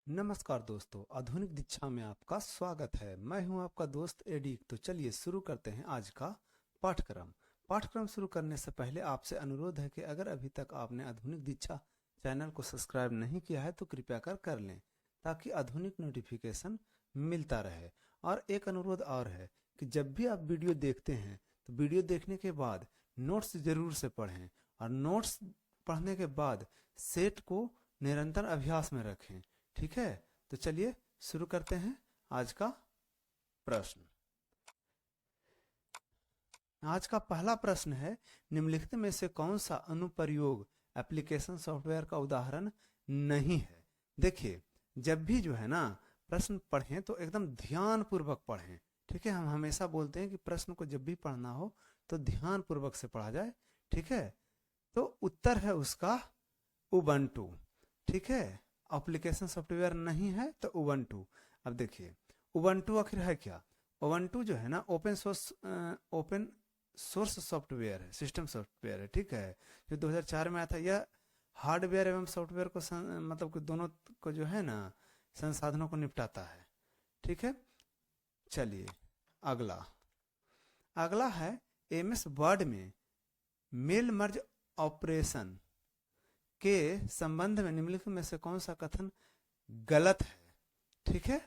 नमस्कार दोस्तों, आधुनिक दीक्षा में आपका स्वागत है। मैं हूं आपका दोस्त एडी। तो चलिए शुरू करते हैं आज का पाठ्यक्रम। पाठ्यक्रम शुरू करने से पहले आपसे अनुरोध है कि अगर अभी तक आपने आधुनिक दीक्षा चैनल को सब्सक्राइब नहीं किया है तो कृपया कर लें ताकि आधुनिक नोटिफिकेशन मिलता रहे। और एक अनुरोध और है कि जब भी आप वीडियो देखते हैं तो वीडियो देखने के बाद नोट्स जरूर से पढ़ें और नोट्स पढ़ने के बाद सेट को निरंतर अभ्यास में रखें। ठीक है, तो चलिए शुरू करते हैं आज का प्रश्न। आज का पहला प्रश्न है, निम्नलिखित में से कौन सा अनुप्रयोग एप्लीकेशन सॉफ्टवेयर का उदाहरण नहीं है। देखिए, जब भी जो है ना प्रश्न पढ़ें तो एकदम ध्यान पूर्वक पढ़ें। ठीक है, हम हमेशा बोलते हैं कि प्रश्न को जब भी पढ़ना हो तो ध्यान पूर्वक से पढ़ा जाए। ठीक है, तो उत्तर है उसका उबंटू। ठीक है, एप्लीकेशन सॉफ्टवेयर नहीं है तो उबंटू। अब देखिए, उबंटू आखिर है क्या। उबंटू जो है ना ओपन सोर्स सॉफ्टवेयर है, सिस्टम सॉफ्टवेयर है। ठीक है, जो 2004 में आया था। यह हार्डवेयर एवं सॉफ्टवेयर को मतलब कि दोनों को जो है ना संसाधनों को निपटाता है। ठीक है, चलिए अगला अगला है, एमएस वर्ड में मेल मर्ज ऑपरेशन के संबंध में निम्नलिखित में से कौन सा कथन गलत है। ठीक है,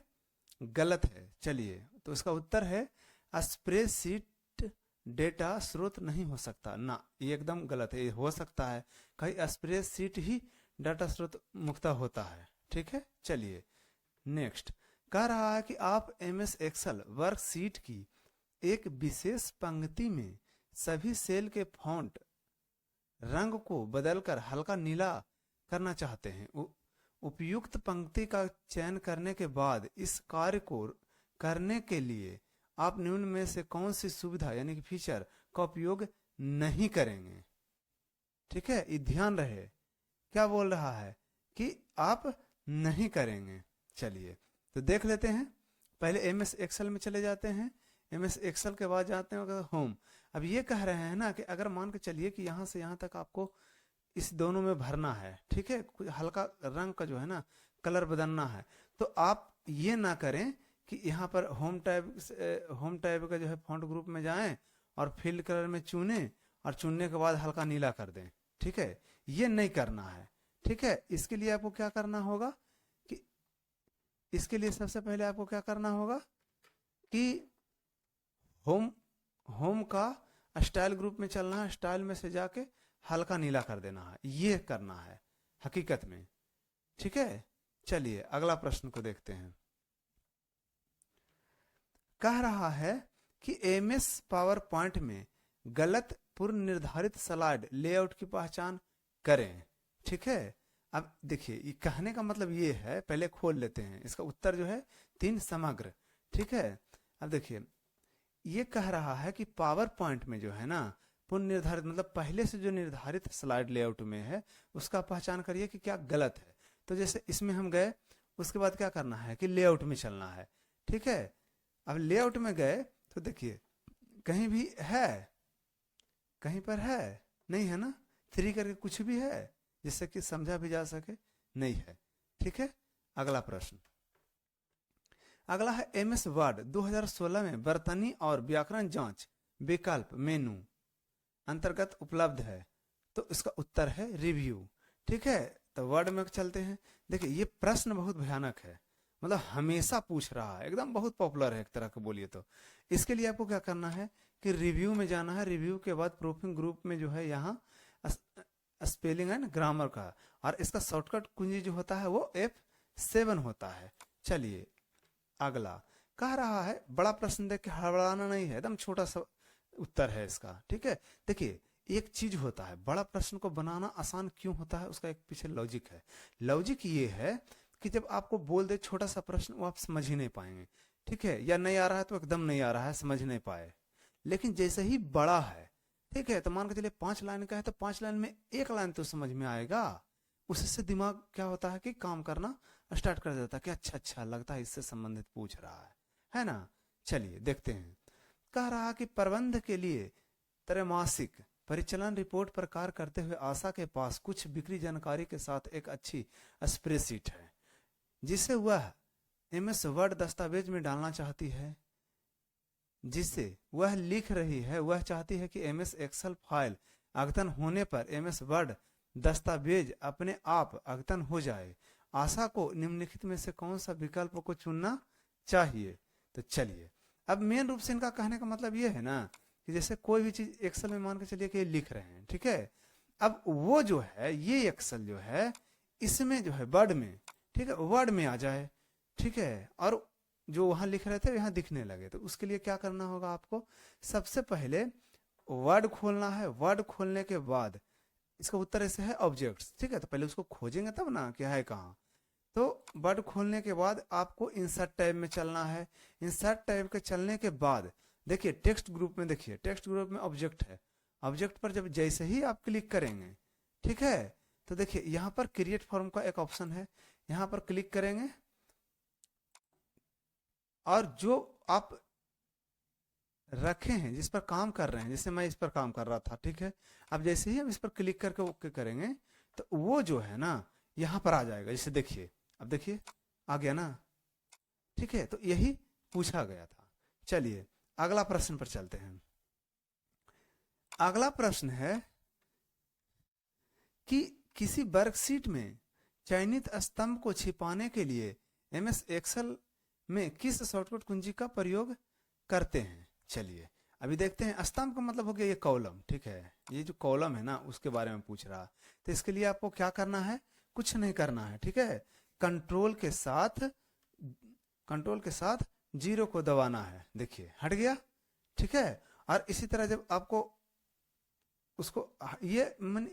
गलत है। चलिए, तो इसका उत्तर है स्प्रेडशीट डेटा स्रोत नहीं हो सकता ना। ये एकदम गलत है। ये हो सकता है, कहीं स्प्रेडशीट ही डाटा स्रोत मुक्त होता है। ठीक है, चलिए नेक्स्ट। कह रहा है कि आप एमएस एक्सेल वर्कशीट की एक विशेष पंक्ति में सभी सेल के फॉन्ट रंग को बदलकर हल्का नीला करना चाहते हैं। उपयुक्त पंक्ति का चयन करने के बाद इस कार्य को करने के लिए आप निम्न में से कौन सी सुविधा यानी कि फीचर का उपयोग नहीं करेंगे। ठीक है, ये ध्यान रहे, क्या बोल रहा है कि आप नहीं करेंगे। चलिए तो देख लेते हैं। पहले एमएस एक्सेल में चले जाते हैं। एमएस एक्सेल के बाद जाते हैं होम। अब ये कह रहे हैं ना कि अगर मान के चलिए कि यहाँ से यहाँ तक आपको इस दोनों में भरना है। ठीक है, कुछ हल्का रंग का जो है ना कलर बदलना है, तो आप ये ना करें कि यहाँ पर होम टैब का जो है फॉन्ट ग्रुप में जाएं और फील्ड कलर में चुनें और चुनने के बाद हल्का नीला कर दें। ठीक है, ये नहीं करना है। ठीक है, इसके लिए आपको क्या करना होगा कि इसके लिए सबसे पहले आपको क्या करना होगा कि होम का स्टाइल ग्रुप में चलना है। स्टाइल में से जाके हल्का नीला कर देना है, ये करना है हकीकत में। ठीक है, चलिए अगला प्रश्न को देखते हैं। कह रहा है कि एमएस पावर पॉइंट में गलत पूर्व निर्धारित स्लाइड लेआउट की पहचान करें। ठीक है, अब देखिए ये कहने का मतलब ये है, पहले खोल लेते हैं। इसका उत्तर जो है 3 समग्र। ठीक है, अब देखिए ये कह रहा है कि पावर पॉइंट में जो है ना पूर्व निर्धारित मतलब पहले से जो निर्धारित स्लाइड लेआउट में है उसका पहचान करिए कि क्या गलत है। तो जैसे इसमें हम गए, उसके बाद क्या करना है कि लेआउट में चलना है। ठीक है, अब लेआउट में गए तो देखिए कहीं भी है, कहीं पर है नहीं है ना, 3 करके कुछ भी है जिससे कि समझा भी जा सके, नहीं है। ठीक है, अगला प्रश्न। अगला है एमएस वर्ड 2016 में वर्तनी और व्याकरण जांच विकल्प मेनू अंतर्गत उपलब्ध है, तो इसका उत्तर है रिव्यू। ठीक है, तो वर्ड में चलते हैं। देखिए ये प्रश्न बहुत भयानक है, मतलब हमेशा पूछ रहा है, एकदम बहुत पॉपुलर है एक तरह का बोलिए तो। इसके लिए आपको क्या करना है कि रिव्यू में जाना है। रिव्यू के बाद प्रूफिंग ग्रुप में जो है यहाँ स्पेलिंग है ना ग्रामर का, और इसका शॉर्टकट कुंजी जो होता है वो F7 होता है। चलिए अगला कह रहा है, बड़ा प्रश्न देख के हड़बड़ाना नहीं है, एकदम छोटा सा उत्तर है इसका। ठीक है, देखिए एक चीज होता है, बड़ा प्रश्न को बनाना आसान क्यों होता है उसका एक पीछे लॉजिक है। लॉजिक ये है कि जब आपको बोल दे छोटा सा प्रश्न, वो आप समझ ही नहीं पाएंगे। ठीक है, या नहीं आ रहा है तो एकदम नहीं आ रहा है, समझ नहीं पाए। लेकिन जैसे ही बड़ा है, ठीक है, तो मान के चलिए 5 लाइन का है तो 5 लाइन में 1 लाइन तो समझ में आएगा। उससे दिमाग क्या होता है कि काम करना स्टार्ट कर देता है कि अच्छा अच्छा लगता है इससे संबंधित पूछ रहा है ना। चलिए देखते हैं। कह रहा कि प्रबंध के लिए त्रैमासिक परिचालन रिपोर्ट पर कार्य करते हुए आशा के पास कुछ बिक्री जानकारी के साथ एक अच्छी स्प्रेडशीट है जिसे वह MS वर्ड दस्तावेज में डालना चाहती है, जिसे वह लिख रही है, वह चाहती है कि MS एक्सेल फाइल अद्यतन होने पर MS वर्ड दस्तावेज अपने आप अद्यतन हो जाए। आशा को निम्नलिखित में से कौन सा विकल्प को चुनना चाहिए? तो चलिए, अब मेन रूप से इनका कहने का मतलब ये है ना कि जैसे कोई भी चीज एक्सेल में मान के चलिए कि ये लिख रहे हैं, ठीक है, अब वो जो है ये एक्सेल जो है इसमें जो है वर्ड में, ठीक है, वर्ड में आ जाए, ठीक है, और जो वहां लिख रहे थे यहाँ दिखने लगे। तो उसके लिए क्या करना होगा आपको? सबसे पहले वर्ड खोलना है। वर्ड खोलने के बाद इसका उत्तर ऐसे है ऑब्जेक्ट्स, ठीक है, तो पहले उसको खोजेंगे तब ना क्या है कहाँ। तो वर्ड खोलने के बाद आपको इंसर्ट टैब में चलना है। इंसर्ट टैब के चलने के बाद देखिए टेक्स्ट ग्रुप में, देखिए टेक्स्ट ग्रुप में ऑब्जेक्ट है। ऑब्जेक्ट पर जब जैसे ही आप क्लिक करेंगे, ठीक है, तो देखिए यहाँ पर क्रिएट फॉर्म का एक ऑप्शन है, यहाँ पर क्लिक करेंगे और जो आप रखे हैं, जिस पर काम कर रहे हैं, जैसे मैं इस पर काम कर रहा था, ठीक है, अब जैसे ही हम इस पर क्लिक करके ओके करेंगे तो वो जो है ना यहाँ पर आ जाएगा। जैसे देखिए, अब देखिए आ गया ना, ठीक है, तो यही पूछा गया था। चलिए अगला प्रश्न पर चलते हैं। अगला प्रश्न है कि किसी वर्कशीट में चयनित स्तंभ को छिपाने के लिए MS एक्सेल में किस शॉर्टकट कुंजी का प्रयोग करते हैं? चलिए अभी देखते हैं। स्तंभ का मतलब हो गया ये कॉलम, ठीक है, ये जो कॉलम है ना उसके बारे में पूछ रहा। तो इसके लिए आपको क्या करना है? कुछ नहीं करना है, ठीक है, कंट्रोल के साथ 0 को दबाना है। देखिए हट गया, ठीक है, और इसी तरह जब आपको उसको ये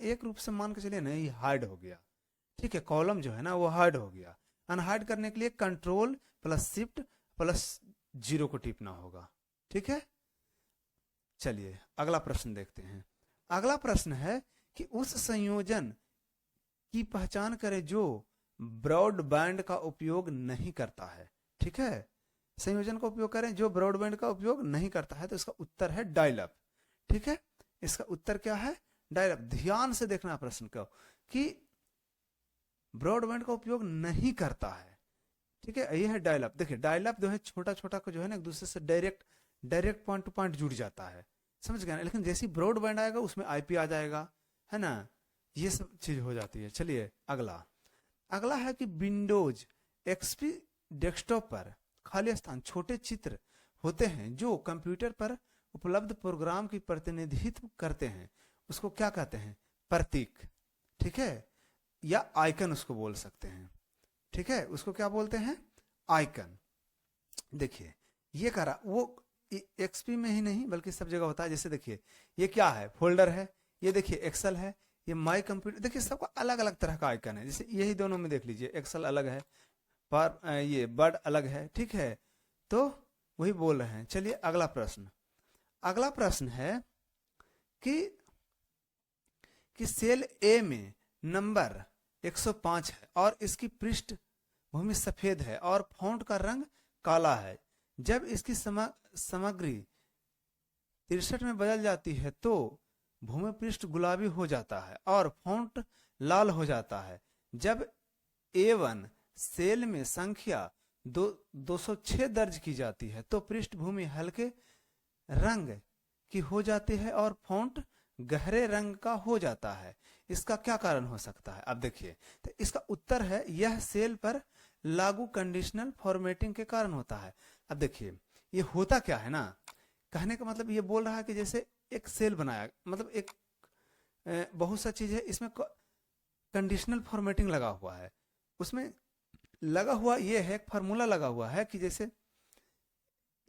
एक रूप से मान के चलिए ना ये हाइड हो गया, ठीक है, कॉलम जो है ना वो हाइड हो गया। अनहाइड करने के लिए कंट्रोल प्लस शिफ्ट प्लस 0 को टिपना होगा, ठीक है। चलिए अगला प्रश्न देखते हैं। अगला प्रश्न है कि उस संयोजन की पहचान करें जो ब्रॉडबैंड का उपयोग नहीं करता है, ठीक है, संयोजन का उपयोग करें जो ब्रॉडबैंड का उपयोग नहीं करता है। तो इसका उत्तर है डायल अप, ठीक है, इसका उत्तर क्या है? Dial up. ध्यान से देखना प्रश्न को कि ब्रॉडबैंड का उपयोग नहीं करता है, ठीक है, ये है डायल अप। देखिए डायल अप जो है छोटा छोटा को जो है ना एक दूसरे से डायरेक्ट पॉइंट टू पॉइंट जुड़ जाता है, समझ गए ना। लेकिन जैसे ही ब्रॉडबैंड आएगा उसमें IP आ जाएगा, है ना, ये सब चीज हो जाती है। चलिए अगला है कि विंडोज XP डेस्कटॉप पर खाली स्थान छोटे चित्र होते हैं जो कंप्यूटर पर उपलब्ध प्रोग्राम की प्रतिनिधित्व करते हैं, उसको क्या कहते हैं? प्रतीक, ठीक है, या आइकन उसको बोल सकते हैं, ठीक है, उसको क्या बोलते हैं? आइकन। देखिए ये करा वो XP में ही नहीं बल्कि सब जगह होता है। जैसे देखिए ये क्या है? फोल्डर है, ये देखिए एक्सेल है, ये माई कंप्यूटर, देखिए सबका अलग अलग तरह का आइकन है। जैसे यही दोनों में देख लीजिए, एक्सेल अलग है, पर ये वर्ड अलग है, ठीक है, तो वही बोल रहे हैं। चलिए अगला प्रश्न है कि सेल A में नंबर 105 है और इसकी पृष्ठभूमि सफेद है और फॉन्ट का रंग काला है। जब इसकी सामग्री 63 में बदल जाती है तो भूमि पृष्ठ गुलाबी हो जाता है और फॉन्ट लाल हो जाता है। जब A1 सेल में संख्या 206 दर्ज की जाती है तो पृष्ठभूमि हल्के रंग की हो जाती है और फॉन्ट गहरे रंग का हो जाता है। इसका क्या कारण हो सकता है? अब देखिए, तो इसका उत्तर है यह सेल पर लागू कंडीशनल फॉर्मेटिंग के कारण होता है। अब देखिए ये होता क्या है ना, कहने का मतलब ये बोल रहा है कि जैसे एक सेल बनाया, मतलब एक बहुत सा चीज है, इसमें कंडीशनल फॉर्मेटिंग लगा हुआ है। उसमें लगा हुआ ये है, एक फार्मूला लगा हुआ है कि जैसे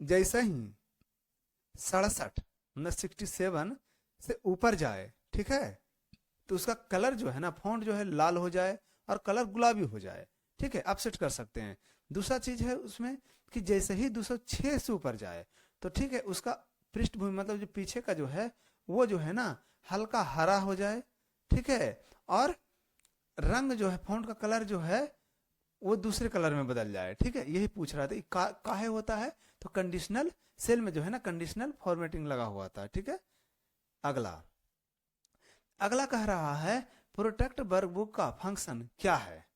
जैसे ही 67 से ऊपर जाए, ठीक है, तो उसका कलर जो है ना, फॉन्ट जो है लाल हो जाए और कलर गुलाबी हो जाए, ठीक है, आप सेट कर सकते हैं। दूसरा चीज है उसमें कि जैसे ही 206 से ऊपर जाए तो ठीक है, उसका पृष्ठभूमि मतलब जो पीछे का जो है वो जो है ना हल्का हरा हो जाए, ठीक है, और रंग जो है, फॉन्ट का कलर जो है वो दूसरे कलर में बदल जाए, ठीक है, यही पूछ रहा था। काहे होता है? तो कंडीशनल सेल में जो है ना कंडीशनल फॉर्मेटिंग लगा हुआ था, ठीक है। अगला कह रहा है प्रोटेक्ट वर्कबुक का फंक्शन क्या है?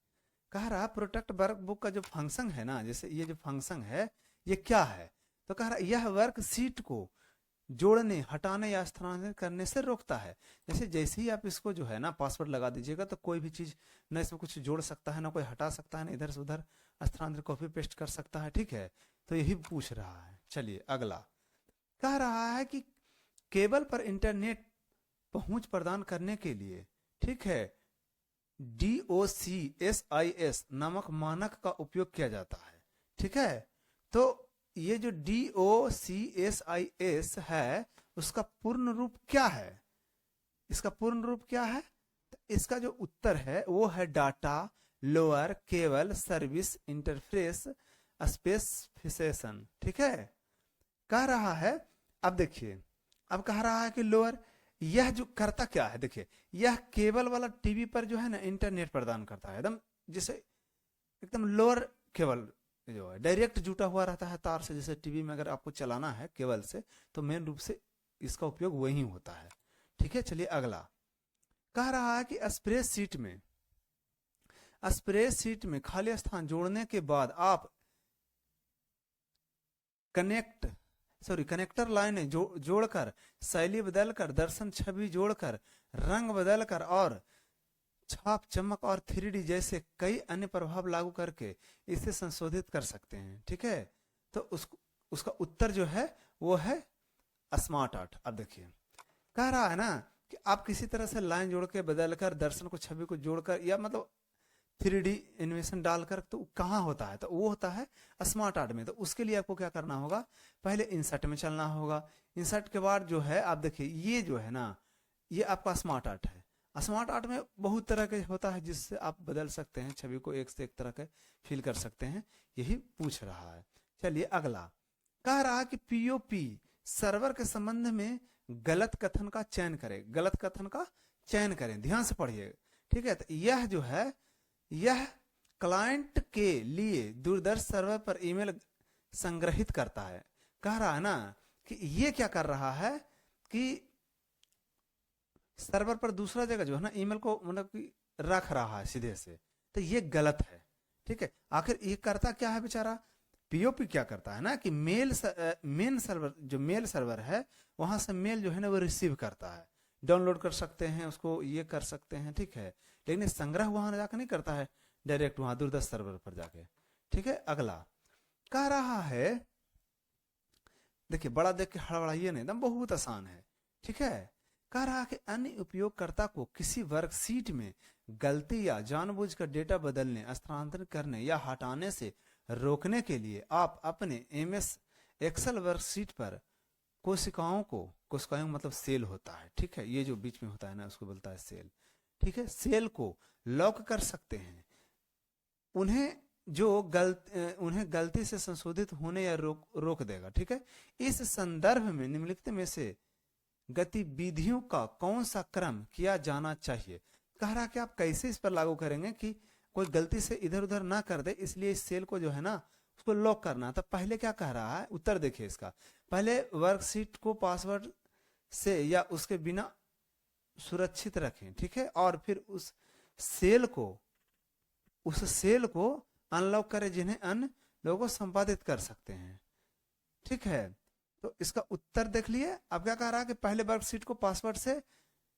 कह रहा प्रोटेक्ट वर्कबुक का जो फंक्शन है ना, जैसे ये जो फंक्शन है ये क्या है, तो कह रहा यह वर्कशीट को जोड़ने, हटाने या स्थानांतरित करने से रोकता है। जैसे ही आप इसको जो है ना पासवर्ड लगा दीजिएगा तो कोई भी चीज ना इसमें कुछ जोड़ सकता है, ना कोई हटा सकता है, ना इधर से उधर स्थानांतरित कॉपी पेस्ट कर सकता है। ठीक है, तो यही पूछ रहा है। चलिए अगला कह रहा है कि केबल पर इंटरनेट पहुंच प्रदान करने के लिए, ठीक है, DOCSIS नामक मानक का उपयोग किया जाता है। ठीक है, तो ये जो DOCSIS है उसका पूर्ण रूप क्या है, इसका पूर्ण रूप क्या है, तो इसका जो उत्तर है वो है data lower cable service interface specification. ठीक है, कह रहा है, अब देखिए, अब कह रहा है कि लोअर, यह जो करता क्या है, देखिए यह केबल वाला टीवी पर जो है ना इंटरनेट प्रदान करता है, एकदम जैसे एकदम लोअर केबल जो है डायरेक्ट जुटा हुआ रहता है तार से। जैसे टीवी में अगर आपको चलाना है केबल से तो मेन रूप से इसका उपयोग वही होता है। ठीक है, चलिए अगला कह रहा है कि स्प्रेडशीट में खाली स्थान जोड़ने के बाद आप कनेक्टर लाइनें जोड़कर, शैली बदलकर, दर्शन छवि जोड़कर, रंग बदलकर और छाप चमक और 3D जैसे कई अन्य प्रभाव लागू करके इसे संशोधित कर सकते हैं। ठीक है, तो उसका उत्तर जो है वो है स्मार्ट आर्ट। अब देखिए कह रहा है ना कि आप किसी तरह से लाइन जोड़ के बदलकर, दर्शन को छवि को जोड़कर, या मतलब 3D एनिमेशन डालकर, तो कहाँ होता है, तो वो होता है स्मार्ट आर्ट में। तो उसके लिए आपको क्या करना होगा, पहले इंसर्ट में चलना होगा। इंसर्ट के बाद जो है आप देखिए ये जो है ना ये आपका स्मार्ट आर्ट है। स्मार्ट आर्ट में बहुत तरह के होता है जिससे आप बदल सकते हैं, छवि को एक से एक तरह के फील कर सकते हैं, यही पूछ रहा है। चलिए अगला कह रहा है कि POP सर्वर के संबंध में गलत कथन का चयन करें, गलत कथन का चयन करें, ध्यान से पढ़िए। ठीक है, तो यह जो है यह क्लाइंट के लिए दूरदर्श सर्वर पर ईमेल संग्रहित करता है। कह रहा है ना कि ये क्या कर रहा है कि सर्वर पर दूसरा जगह जो है ना ईमेल को मतलब कि रख रहा है सीधे से, तो ये गलत है। ठीक है, आखिर ये करता क्या है बेचारा, POP क्या करता है ना कि मेन सर्वर, जो मेल सर्वर है वहां से मेल जो है ना वो रिसीव करता है, डाउनलोड कर सकते हैं उसको, ये कर सकते हैं। ठीक है, लेकिन संग्रह वहां जाकर नहीं करता है, डायरेक्ट वहां दूरदर्श सर्वर पर जाके। ठीक है, अगला कह रहा है, देखिए बड़ा देख के हड़बड़ाइए नहीं, एकदम बहुत आसान है। ठीक है, कह रहा है कि अन्य उपयोगकर्ता को किसी वर्कशीट में गलती या जानबूझकर डेटा बदलने, स्थानांतरित करने या हटाने से रोकने के लिए आप अपने MS एक्सेल वर्कशीट पर कोशिकाओं मतलब सेल होता है। ठीक है, ये जो बीच में होता है ना उसको बोलता है सेल। ठीक है, सेल को लॉक कर सकते हैं, उन्हें गलती से संशोधित होने या रोक देगा। ठीक है, इस संदर्भ में निम्नलिखित में से गतिविधियों का कौन सा क्रम किया जाना चाहिए। कह रहा कि आप कैसे इस पर लागू करेंगे कि कोई गलती से इधर उधर ना कर दे, इसलिए इस सेल को जो है ना उसको लॉक करना। तो पहले क्या कह रहा है, उत्तर देखिए इसका, पहले वर्कशीट को पासवर्ड से या उसके बिना सुरक्षित रखें। ठीक है, और फिर उस सेल को अनलॉक करें जिन्हें अन्य लोग संपादित कर सकते हैं। ठीक है, तो इसका उत्तर देख लिए। अब क्या कह रहा है कि पहले वर्कशीट को पासवर्ड से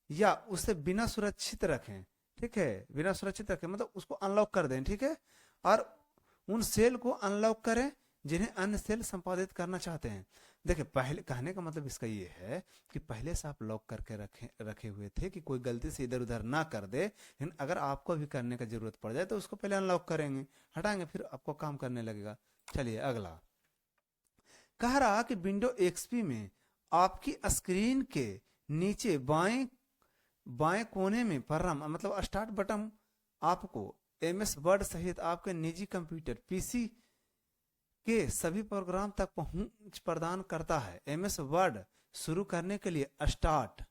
या उससे बिना सुरक्षित रखें। ठीक है, बिना सुरक्षित रखें मतलब उसको अनलॉक कर दें। ठीक है, और उन सेल को अनलॉक करें जिन्हें अन्य सेल संपादित करना चाहते हैं। देखिए पहले कहने का मतलब इसका ये है कि पहले से आप लॉक करके रखे हुए थे कि कोई गलती से इधर उधर ना कर दे, लेकिन अगर आपको भी करने का जरूरत पड़ जाए तो उसको पहले अनलॉक करेंगे, हटाएंगे, फिर आपको काम करने लगेगा। चलिए अगला कह रहा कि विंडो XP में आपकी स्क्रीन के नीचे बाएं कोने में परम मतलब स्टार्ट बटन आपको MS वर्ड सहित आपके निजी कंप्यूटर PC के सभी प्रोग्राम तक पहुंच प्रदान करता है। MS वर्ड शुरू करने के लिए स्टार्ट,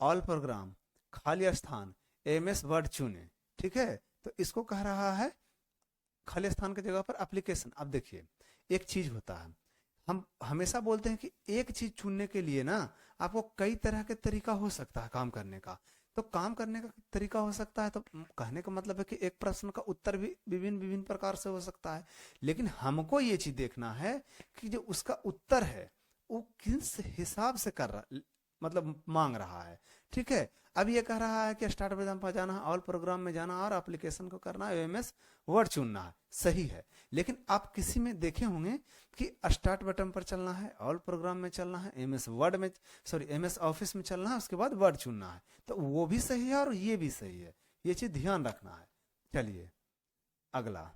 ऑल प्रोग्राम, खाली स्थान, MS वर्ड चुने। ठीक है, तो इसको कह रहा है खाली स्थान की जगह पर एप्लीकेशन। अब देखिए एक चीज होता है, हम हमेशा बोलते हैं कि एक चीज चुनने के लिए ना आपको कई तरह के तरीका हो सकता है काम करने का। तो काम करने का तरीका हो सकता है। तो कहने का मतलब है कि एक प्रश्न का उत्तर भी विभिन्न विभिन्न प्रकार से हो सकता है, लेकिन हमको ये चीज देखना है कि जो उसका उत्तर है वो किस हिसाब से कर रहा, मतलब मांग रहा है। ठीक है, अब ये कह रहा है कि स्टार्ट बटन पर जाना है, ऑल प्रोग्राम में जाना और एप्लीकेशन को करना है, एमएस वर्ड चुनना है, सही है। लेकिन आप किसी में देखे होंगे कि स्टार्ट बटन पर चलना है, ऑल प्रोग्राम में चलना है, एमएस वर्ड में, सॉरी एमएस ऑफिस में चलना है, उसके बाद वर्ड चुनना है। तो वो भी सही है और ये भी सही है, ये चीज ध्यान रखना है। चलिए अगला,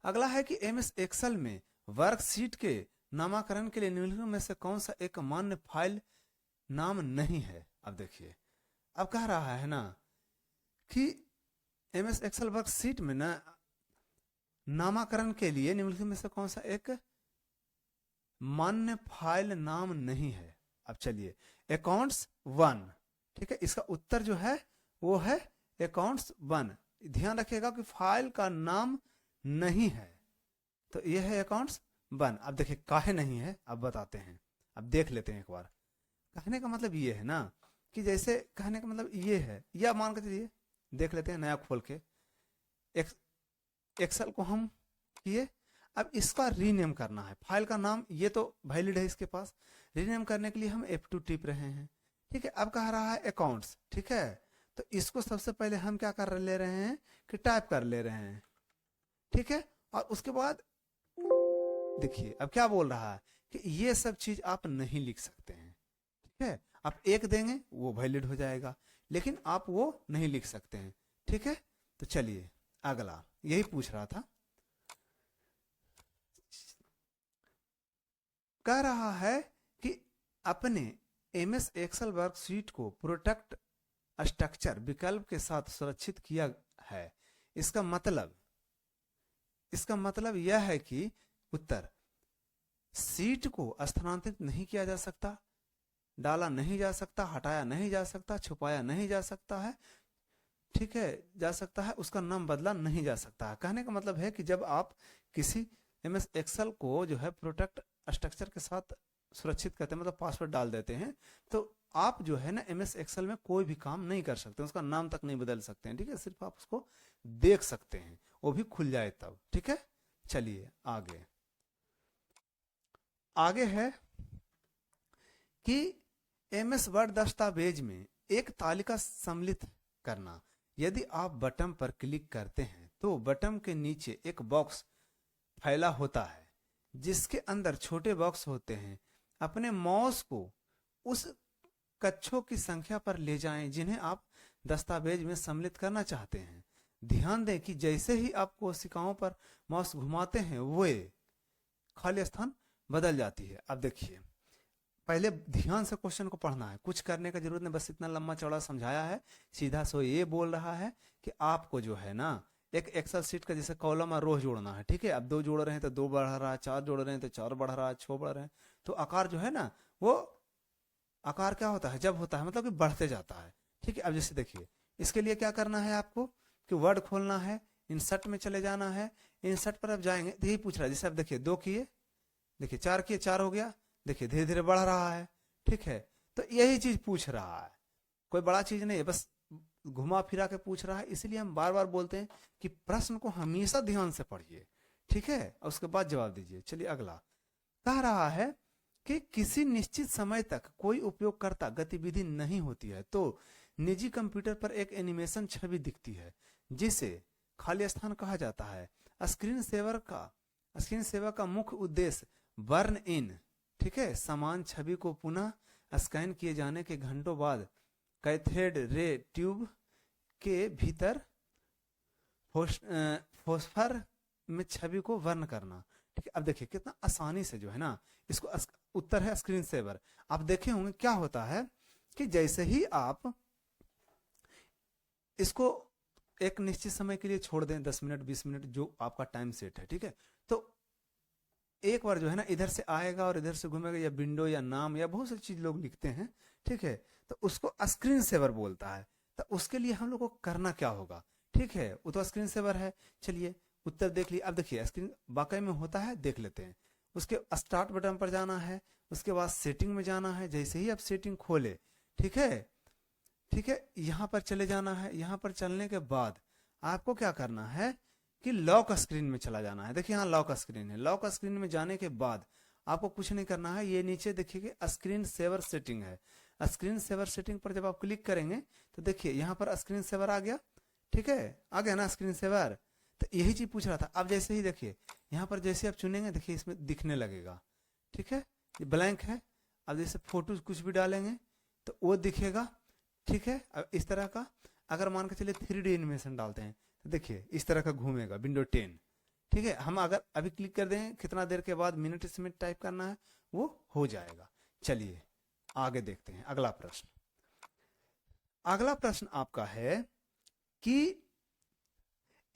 अगला है कि एमएस एक्सेल में वर्कशीट के नामकरण के लिए निम्नलिखित में से कौन सा एक मान्य फाइल नाम नहीं है। अब देखिए, अब कह रहा है ना कि एमएस एक्सेल वर्कशीट में ना नामकरण के लिए निम्नलिखित में से कौन सा एक मान्य फाइल नाम नहीं है। अब चलिए, अकाउंट्स 1, ठीक है, इसका उत्तर जो है वो है अकाउंट्स 1। ध्यान रखिएगा कि फाइल का नाम नहीं है, तो यह है अकाउंट्स 1। अब देखिए काहे नहीं है, अब बताते हैं, अब देख लेते हैं एक बार। कहने का मतलब ये है ना कि जैसे कहने का मतलब ये है, या मान के चलिए देख लेते हैं नया खोल के एक्सेल को हम किए। अब इसका रीनेम करना है, फाइल का नाम ये तो वैलिड है इसके पास, रीनेम करने के लिए हम F2 टिप रहे हैं। ठीक है, अब कह रहा है अकाउंट्स, ठीक है, तो इसको सबसे पहले हम क्या कर ले रहे हैं कि टाइप कर ले रहे हैं। ठीक है, और उसके बाद देखिए अब क्या बोल रहा है कि ये सब चीज आप नहीं लिख सकते हैं। ठीक है, आप एक देंगे वो वैलिड हो जाएगा, लेकिन आप वो नहीं लिख सकते हैं। ठीक है, तो चलिए अगला, यही पूछ रहा था। कह रहा है कि अपने एमएस एक्सेल वर्कशीट को प्रोटेक्ट स्ट्रक्चर विकल्प के साथ सुरक्षित किया है। इसका मतलब यह है कि उत्तर, सीट को स्थानांतरित नहीं किया जा सकता, डाला नहीं जा सकता, हटाया नहीं जा सकता, छुपाया नहीं जा सकता है। ठीक है, जा सकता है, उसका नाम बदला नहीं जा सकता है। कहने का मतलब है कि जब आप किसी एमएस एक्सेल को जो है प्रोटेक्ट स्ट्रक्चर के साथ सुरक्षित करते हैं, मतलब पासवर्ड डाल देते हैं, तो आप जो है ना एमएस एक्सेल में कोई भी काम नहीं कर सकते, उसका नाम तक नहीं बदल सकते हैं। ठीक है, सिर्फ आप उसको देख सकते हैं, वो भी खुल जाए तब। ठीक है, चलिए आगे है कि एमएस वर्ड दस्तावेज में एक तालिका सम्मिलित करना। यदि आप बटन पर क्लिक करते हैं तो बटन के नीचे एक बॉक्स फैला होता है जिसके अंदर छोटे बॉक्स होते हैं। अपने माउस को उस कक्षों की संख्या पर ले जाएं जिन्हें आप दस्तावेज में सम्मिलित करना चाहते हैं। ध्यान दें कि जैसे ही आप कोशिकाओं पर माउस घुमाते हैं वे खाली स्थान बदल जाती है। अब देखिए, पहले ध्यान से क्वेश्चन को पढ़ना है, कुछ करने का जरूरत नहीं, बस इतना लंबा चौड़ा समझाया है। सीधा सो ये बोल रहा है कि आपको जो है ना एक एक्सेल सीट का जैसे कॉलम और रो जोड़ना है। ठीक है, अब 2 जोड़ रहे हैं तो 2 बढ़ रहा है, 4 जोड़ रहे हैं तो 4 बढ़ रहा है, 6 बढ़ रहे हैं, तो आकार जो है ना वो आकार क्या होता है, जब होता है मतलब कि बढ़ते जाता है। ठीक है, अब जैसे देखिए, इसके लिए क्या करना है आपको कि वर्ड खोलना है, इंसर्ट में चले जाना है। इंसर्ट पर अब जाएंगे तो यही पूछ रहा है, जैसे अब देखिए 2 किए, देखिए 4 किए, 4 हो गया, देखिए धीरे धीरे बढ़ रहा है। ठीक है, तो यही चीज पूछ रहा है, कोई बड़ा चीज नहीं है, बस घुमा फिरा के पूछ रहा है। इसलिए हम बार बार बोलते हैं कि प्रश्न को हमेशा ध्यान से पढ़िए। ठीक है, और उसके बाद जवाब दीजिए। चलिए अगला, कह रहा है कि किसी निश्चित समय तक कोई उपयोगकर्ता गतिविधि नहीं होती है तो निजी कंप्यूटर पर एक एनिमेशन छवि दिखती है जिसे खाली स्थान कहा जाता है। स्क्रीन सेवर का मुख्य उद्देश्य बर्न इन, ठीक है, समान छवि को पुनः स्कैन किए जाने के घंटों बाद कैथोड रे ट्यूब के भीतर फोस्फर में छवि को वर्न करना। ठीक है, अब देखिए कितना आसानी से जो है ना इसको उत्तर है स्क्रीन सेवर। आप देखे होंगे क्या होता है कि जैसे ही आप इसको एक निश्चित समय के लिए छोड़ दें, 10 मिनट 20 मिनट जो आपका टाइम सेट है, ठीक है, तो एक बार जो है ना इधर से आएगा और इधर से घूमेगा, या विंडो या नाम या बहुत सी चीज लोग लिखते हैं। ठीक है, तो उसको स्क्रीन सेवर बोलता है। तो उसके लिए हम लोग को करना क्या होगा, ठीक है, वो तो स्क्रीन सेवर है। चलिए उत्तर देख लिए। अब देखिए स्क्रीन वाकई में होता है, देख लेते हैं। उसके स्टार्ट बटन पर जाना है, उसके बाद सेटिंग में जाना है। जैसे ही आप सेटिंग खोले, ठीक है, ठीक है, यहां पर चले जाना है। यहां पर चलने के बाद आपको क्या करना है कि लॉक स्क्रीन में चला जाना है। देखिए यहाँ लॉक स्क्रीन है। लॉक स्क्रीन में जाने के बाद आपको कुछ नहीं करना है, ये नीचे देखिए स्क्रीन सेवर सेटिंग है। स्क्रीन सेवर सेटिंग पर जब आप क्लिक करेंगे तो देखिए यहाँ पर स्क्रीन सेवर आ गया। ठीक है, आ गया ना स्क्रीन सेवर। तो यही चीज पूछ रहा था। अब जैसे ही देखिए यहाँ पर जैसे आप चुनेंगे देखिए इसमें दिखने लगेगा। ठीक है, ये ब्लैंक है। अब जैसे फोटो कुछ भी डालेंगे तो वो दिखेगा। ठीक है, अब इस तरह का अगर मान के चलिए 3D एनिमेशन डालते हैं तो देखिए इस तरह का घूमेगा विंडो 10। ठीक है, हम अगर अभी क्लिक कर दें कितना देर के बाद मिनट इसमें टाइप करना है वो हो जाएगा। चलिए आगे देखते हैं अगला प्रश्न। अगला प्रश्न आपका है कि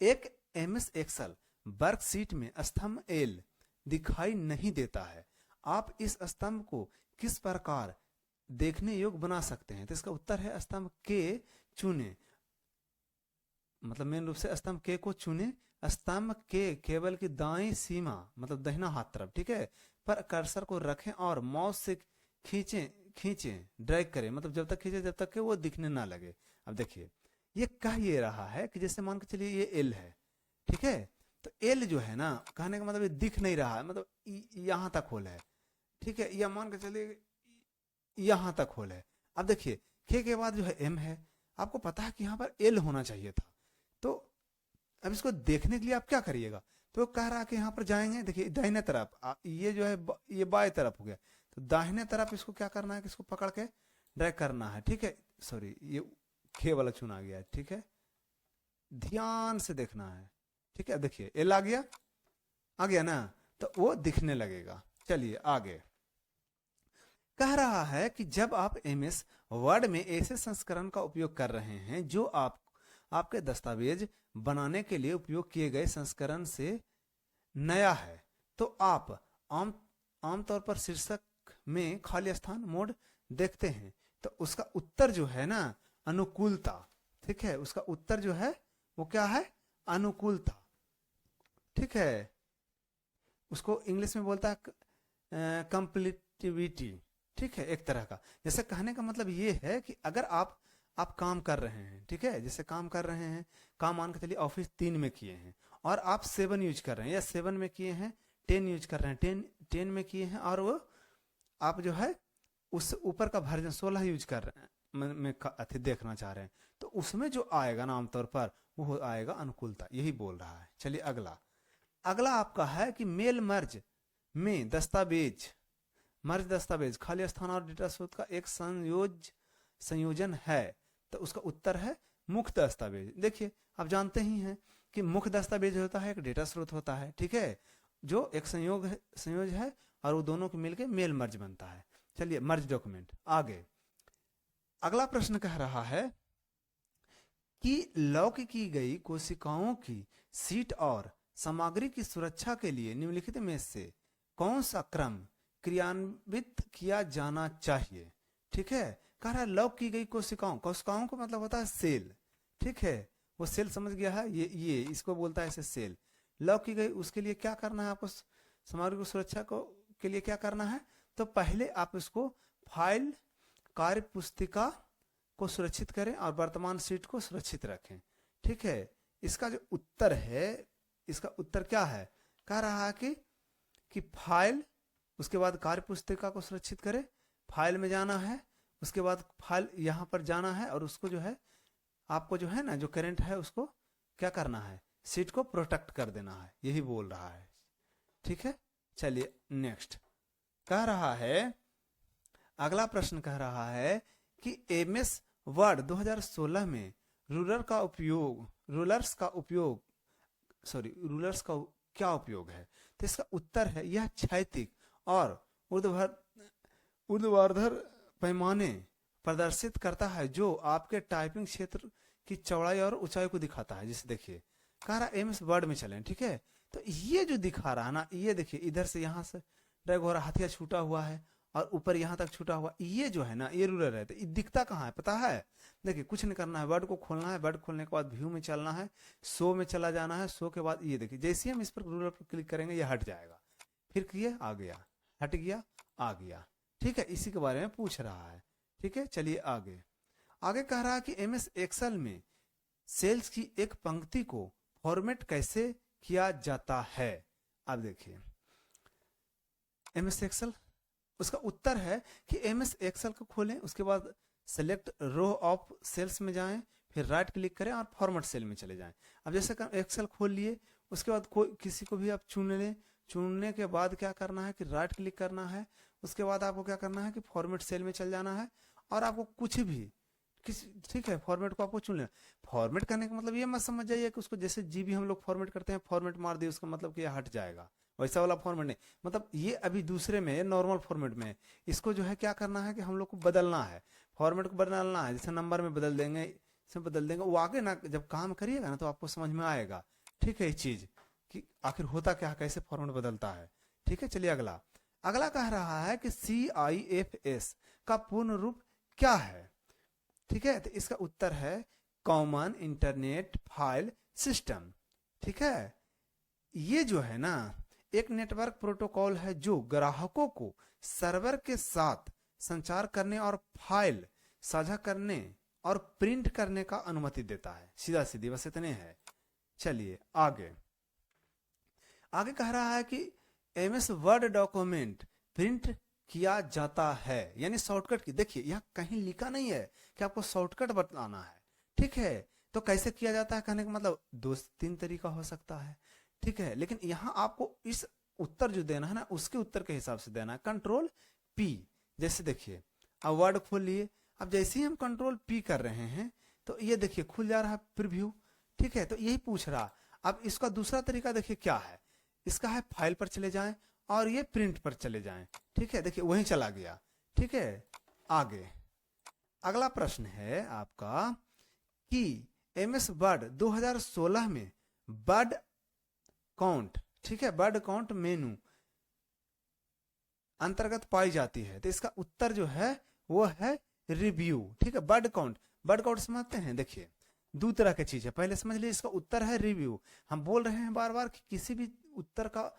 एक MS एक्सेल वर्कशीट में स्तंभ एल दिखाई नहीं देता है, आप इस स्तंभ को किस प्रकार देखने योग्य बना सकते हैं? तो इसका उत्तर है स्तंभ के चुने, मतलब मेन रूप से स्तंभ के को चुने। स्तंभ के केबल की दाईं सीमा मतलब दाहिना हाथ तरफ, ठीक है, पर कर्सर को रखें और माउस से खींचें ड्रैग करें, मतलब जब तक खींचे जब तक कि वो दिखने ना लगे। अब देखिए ये कह ये रहा है कि जैसे मान के चलिए ये एल है। ठीक है, तो एल जो है ना कहने का मतलब ये दिख नहीं रहा है, मतलब यहां तक होल है। ठीक है, या मान के चलिए यहां तक होल है। अब देखिए के बाद जो है एम है, आपको पता है कि यहाँ पर एल होना चाहिए था। तो अब इसको देखने के लिए आप क्या करिएगा, तो कह रहा है कि यहाँ पर जाएंगे, देखिए दाहिने तरफ ये जो है ये बाएं तरफ हो गया, तो दाहिने तरफ इसको क्या करना है कि इसको पकड़ के ड्रैग करना है। ठीक है, सॉरी ये खे वाला चुना गया है। ठीक है, ध्यान से देखना है। ठीक है, देखिए एल आ गया ना, तो वो दिखने लगेगा। चलिए आगे कह रहा है कि जब आप MS वर्ड में ऐसे संस्करण का उपयोग कर रहे हैं जो आपके दस्तावेज बनाने के लिए उपयोग किए गए संस्करण से नया है, तो आप आमतौर पर शीर्षक में खाली स्थान मोड देखते हैं। तो उसका उत्तर जो है ना अनुकूलता। ठीक है, उसका उत्तर जो है वो क्या है, अनुकूलता। ठीक है, उसको इंग्लिश में बोलता है कंप्लीटिविटी। ठीक है, एक तरह का जैसे कहने का मतलब ये है कि अगर आप काम कर रहे हैं, ठीक है, जैसे काम कर रहे हैं, काम मान के चलिए ऑफिस 3 में किए हैं और आप 7 यूज कर रहे हैं, या 7 में किए हैं, 10 यूज कर रहे हैं, 10 में किए हैं, और वो आप जो है उस ऊपर का वर्जन 16 यूज कर रहे हैं में अति देखना चाह रहे हैं, तो उसमें जो आएगा ना आमतौर पर वो आएगा अनुकूलता। यही बोल रहा है। चलिए अगला आपका है कि मेल मर्ज में मर्ज दस्तावेज खाली स्थान और डेटा स्रोत का एक संयोजन है, तो उसका उत्तर है मुख्य दस्तावेज। देखिए आप जानते ही हैं कि मुख्य दस्तावेज होता है एक डेटा स्रोत होता है, ठीक है, जो एक संयोज है और वो दोनों को मिलकर मेल मर्ज बनता है। चलिए मर्ज डॉक्यूमेंट आगे। अगला प्रश्न कह रहा है कि लॉक की गई कोशिकाओं की सीट और सामग्री की सुरक्षा के लिए निम्नलिखित में से कौन सा क्रम क्रियान्वित किया जाना चाहिए? ठीक है, कह रहा है लॉक की गई कोशिकाओं को मतलब होता है सेल। ठीक है, वो सेल समझ गया है, ये इसको बोलता है ऐसे सेल। लॉक की गई उसके लिए क्या करना है आपको, सामग्री की सुरक्षा को के लिए क्या करना है, तो पहले आप इसको फाइल कार्य पुस्तिका को सुरक्षित करें और वर्तमान सीट को सुरक्षित रखें। ठीक है, इसका जो उत्तर है, इसका उत्तर क्या है, कह रहा है कि फाइल, उसके बाद कार्य पुस्तिका को सुरक्षित करें, फाइल में जाना है, उसके बाद फाइल यहां पर जाना है और उसको जो है आपको जो है ना जो करंट है उसको क्या करना है, सीट को प्रोटेक्ट कर देना है। यही बोल रहा है। ठीक है, चलिए नेक्स्ट कह रहा है, अगला प्रश्न कह रहा है कि MS वर्ड 2016 में रूलर्स का क्या उपयोग है? तो इसका उत्तर है यह क्षैतिज और ऊर्ध्वाधर पैमाने प्रदर्शित करता है जो आपके टाइपिंग क्षेत्र की चौड़ाई और ऊंचाई को दिखाता है। जैसे देखिए कह रहा MS वर्ड में चलें, ठीक है, तो ये जो दिखा रहा है ना, ये देखिए इधर से यहाँ से ड्रैग हो रहा, हथिया छूटा हुआ है और ऊपर यहाँ तक छूटा हुआ, ये जो है ना ये रूलर है। तो ये दिखता कहाँ है पता है? देखिए कुछ नहीं करना है, वर्ड को खोलना है, वर्ड खोलने के बाद व्यू में चलना है, शो में चला जाना है, शो के बाद ये देखिए जैसे हम इस पर रूलर पर क्लिक करेंगे ये हट जाएगा, फिर किए आ गया, हट गया आ गया। ठीक है, इसी के बारे में पूछ रहा है। ठीक है, चलिए आगे। आगे कह रहा है कि एमएस एक्सेल में सेल्स की एक पंक्ति को फॉर्मेट कैसे किया जाता है। अब देखिए एमएस एक्सेल, उसका उत्तर है कि एमएस एक्सेल को खोलें, उसके बाद सेलेक्ट रो ऑफ सेल्स में जाएं, फिर राइट क्लिक करें और फॉर्मेट सेल में चले जाएं। अब जैसे एक्सेल खोल लिए, उसके बाद कोई किसी को भी आप चुन लें, चुनने के बाद क्या करना है कि राइट क्लिक करना है, उसके बाद आपको क्या करना है कि फॉर्मेट सेल में चल जाना है और आपको कुछ भी ठीक है फॉर्मेट को आपको चुन लेना। फॉर्मेट करने का मतलब ये मत समझ जाइए कि उसको जैसे जीबी हम लोग फॉर्मेट करते हैं, फॉर्मेट मार दिए उसका मतलब कि ये हट जाएगा, वैसा वाला फॉर्मेट नहीं। मतलब ये अभी दूसरे में है, नॉर्मल फॉर्मेट में है। इसको जो है क्या करना है कि हम लोग को बदलना है, फॉर्मेट को बदलना है, जैसे नंबर में बदल देंगे, इसमें बदल देंगे, वो आगे ना जब काम करिएगा ना तो आपको समझ में आएगा। ठीक है, ये चीज कि आखिर होता क्या है, कैसे फॉर्मेट बदलता है। ठीक है, चलिए अगला। अगला कह रहा है कि CIFS का पूर्ण रूप क्या है। ठीक है, तो इसका उत्तर है कॉमन इंटरनेट फाइल सिस्टम। ठीक है, ये जो है ना एक नेटवर्क प्रोटोकॉल है जो ग्राहकों को सर्वर के साथ संचार करने और फाइल साझा करने और प्रिंट करने का अनुमति देता है। सीधा सीधी बस इतने है। चलिए आगे। आगे कह रहा है कि MS वर्ड डॉक्यूमेंट प्रिंट किया जाता है, यानी शॉर्टकट की। देखिए यहाँ कहीं लिखा नहीं है कि आपको शॉर्टकट बताना है। ठीक है, तो कैसे किया जाता है कहने का मतलब 2-3 तरीका हो सकता है। ठीक है, लेकिन यहाँ आपको इस उत्तर जो देना है ना उसके उत्तर के हिसाब से देना है। Ctrl+P, जैसे देखिए अब वर्ड खोल लिए, अब जैसे ही हम Ctrl+P कर रहे हैं तो ये देखिए खुल जा रहा है प्रीव्यू। ठीक है, तो यही पूछ रहा। अब इसका दूसरा तरीका देखिए क्या है, इसका है फाइल पर चले जाएं और ये प्रिंट पर चले जाएं। ठीक है, देखिए वहीं चला गया। ठीक है, आगे अगला प्रश्न है आपका कि MS वर्ड 2016 में वर्ड काउंट, ठीक है, वर्ड काउंट मेनू अंतर्गत पाई जाती है। तो इसका उत्तर जो है वो है रिव्यू। ठीक है, वर्ड काउंट समझते हैं। देखिए दो तरह की चीज है, पहले समझ लीजिए इसका उत्तर है रिव्यू। हम बोल रहे हैं बार बार कि किसी भी उत्तर का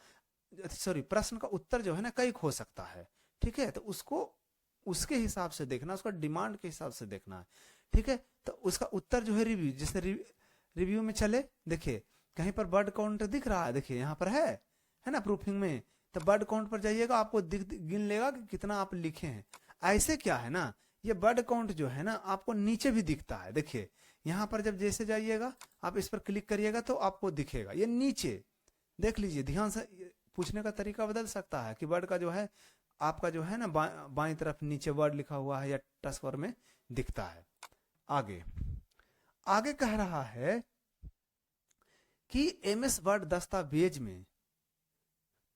प्रश्न का उत्तर जो है ना कई हो सकता है। ठीक है, तो उसको उसके हिसाब से देखना, उसका डिमांड के हिसाब से देखना है। ठीक है, तो उसका उत्तर जो है रिव्यू। जैसे रिव्यू में चले, देखिए कहीं पर वर्ड काउंट दिख रहा है, देखिए यहाँ पर है ना प्रूफिंग में, तो वर्ड काउंट पर जाइएगा, आपको गिन लेगा कि कितना आप लिखे हैं। ऐसे क्या है ना, ये वर्ड काउंट जो है ना आपको नीचे भी दिखता है। देखिए यहाँ पर जब जैसे जाइएगा आप इस पर क्लिक करिएगा तो आपको दिखेगा ये नीचे। देख लीजिए ध्यान से, पूछने का तरीका बदल सकता है कि वर्ड का जो है आपका जो है ना बाईं तरफ नीचे वर्ड लिखा हुआ है या टच बार में दिखता है। आगे कह रहा है कि MS वर्ड दस्तावेज में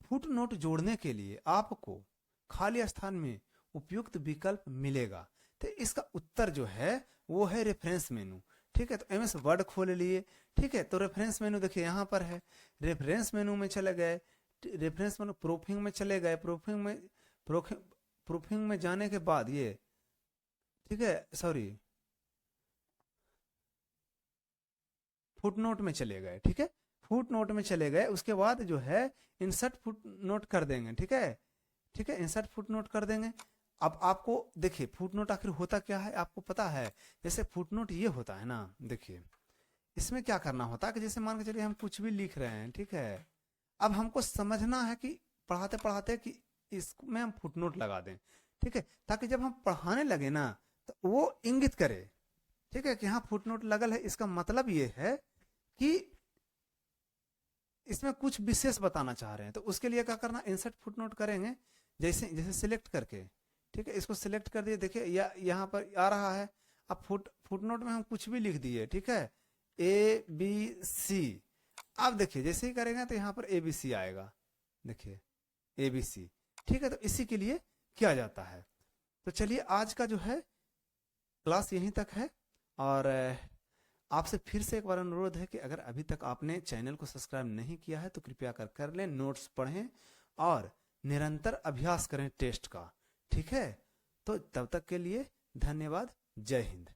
फुटनोट जोड़ने के लिए आपको खाली स्थान में उपयुक्त विकल्प मिलेगा। तो इसका उत्तर जो है वो है रेफरेंस मेनू। ठीक है, तो MS वर्ड खोल लिए। ठीक है, तो रेफरेंस मेनू देखिए यहाँ पर है, रेफरेंस मेनू में चले गए, रेफरेंस मेनू प्रूफिंग में चले गए, प्रूफिंग में जाने के बाद ये, ठीक है सॉरी, फुटनोट में चले गए। ठीक है, फुटनोट में चले गए, उसके बाद जो है इंसर्ट फुटनोट कर देंगे। ठीक है, ठीक है, इंसर्ट फुटनोट कर देंगे। अब आपको देखिए फुटनोट आखिर होता क्या है आपको पता है। जैसे फुटनोट ये होता है ना, देखिए इसमें क्या करना होता है कि जैसे मान के चलिए हम कुछ भी लिख रहे हैं। ठीक है, अब हमको समझना है कि पढ़ाते पढ़ाते कि इसमें हम फुटनोट लगा दें। ठीक है, ताकि जब हम पढ़ाने लगे ना तो वो इंगित करे। ठीक है, कि हाँ फुटनोट लगल है, इसका मतलब ये है कि इसमें कुछ विशेष बताना चाह रहे हैं। तो उसके लिए क्या करना, इंसर्ट फुटनोट करेंगे, जैसे जैसे सिलेक्ट करके। ठीक है, इसको सिलेक्ट कर दिए, देखिए यहाँ पर आ रहा है। अब फुटनोट में हम कुछ भी लिख दिए। ठीक है, ABC। अब देखिए जैसे ही करेंगे तो यहाँ पर ABC आएगा, देखिए ABC। ठीक है, तो इसी के लिए किया जाता है। तो चलिए आज का जो है क्लास यहीं तक है, और आपसे फिर से एक बार अनुरोध है कि अगर अभी तक आपने चैनल को सब्सक्राइब नहीं किया है तो कृपया कर लें, नोट्स पढ़ें और निरंतर अभ्यास करें टेस्ट का। ठीक है, तो तब तक के लिए धन्यवाद। जय हिंद।